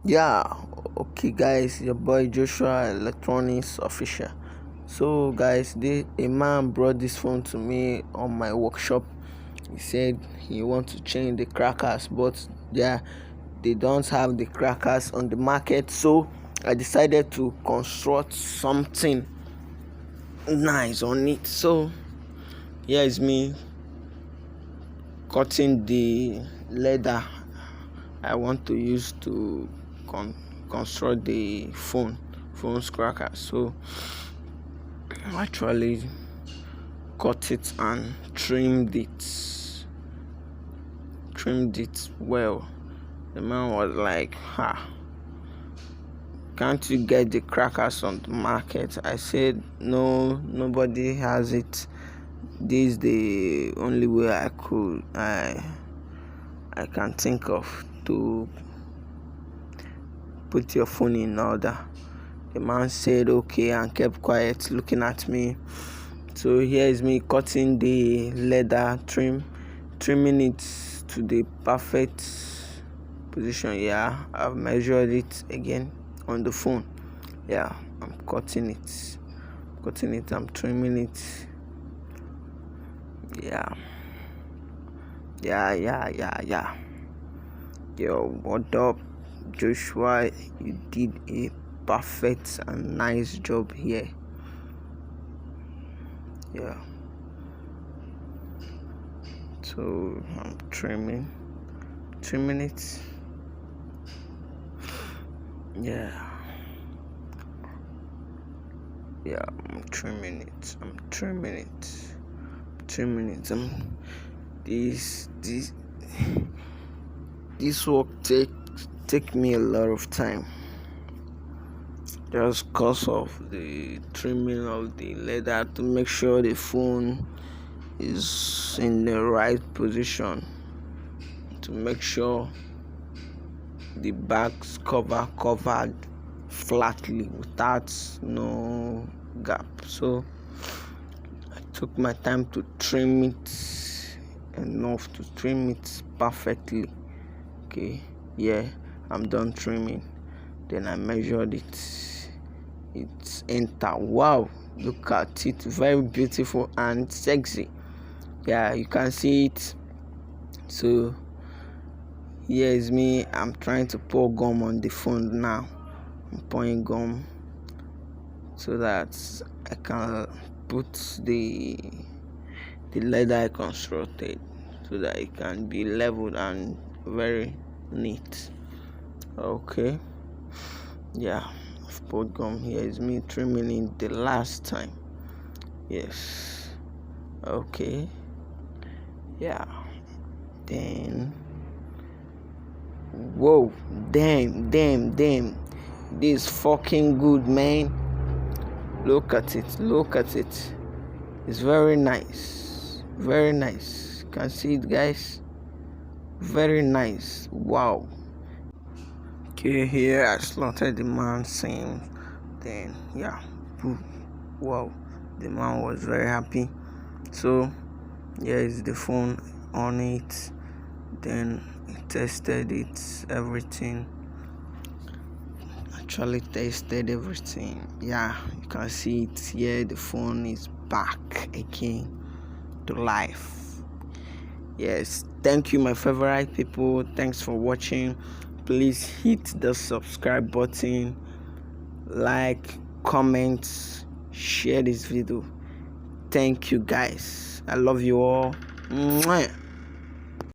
Yeah, okay, guys, your boy Joshua Electronics Official. So, guys, a man brought this phone to me on my workshop. He said he wants to change the crackers, but yeah, they don't have the crackers on the market. So, I decided to construct something nice on it. So, here is me cutting the leather I want to use to construct the phone's cracker. So I actually cut it and trimmed it well. The man was like, can't you get the crackers on the market? I said, no, nobody has it. This is the only way I can think of to put your phone in order. The man said okay and kept quiet, looking at me. So here is me cutting the leather, trimming it to the perfect position. Yeah, I've measured it again on the phone. Yeah, I'm cutting it, I'm trimming it. Yeah. Yo, what up, Joshua? You did a perfect and nice job here. Yeah. So I'm trimming it. Yeah. I'm trimming it. This work take me a lot of time, just cause of the trimming of the leather to make sure the phone is in the right position, to make sure the back's covered flatly without no gap. So I took my time to trim it enough to trim it perfectly. Okay, yeah, I'm done trimming. Then I measured it. It's enter. Wow, look at it, very beautiful and sexy. Yeah, you can see it. So here is me. I'm trying to pour gum on the phone now. I'm pouring gum so that I can put the leather I constructed so that it can be leveled and very neat. Okay, yeah, I've poured gum. Here is me trimming it the last time. Yes. Okay, yeah. Then whoa, damn, this fucking good, man. Look at it, it's very nice, can see it, guys, very nice. Wow. Okay, here I slaughtered the man saying, then yeah, wow, the man was very happy. So here is the phone on it. Then I tested it, everything. Actually tested everything. Yeah, you can see it here. The phone is back again to life. Yes, thank you, my favorite people. Thanks for watching. Please hit the subscribe button, like, comment, share this video. Thank you, guys. I love you all. Mwah.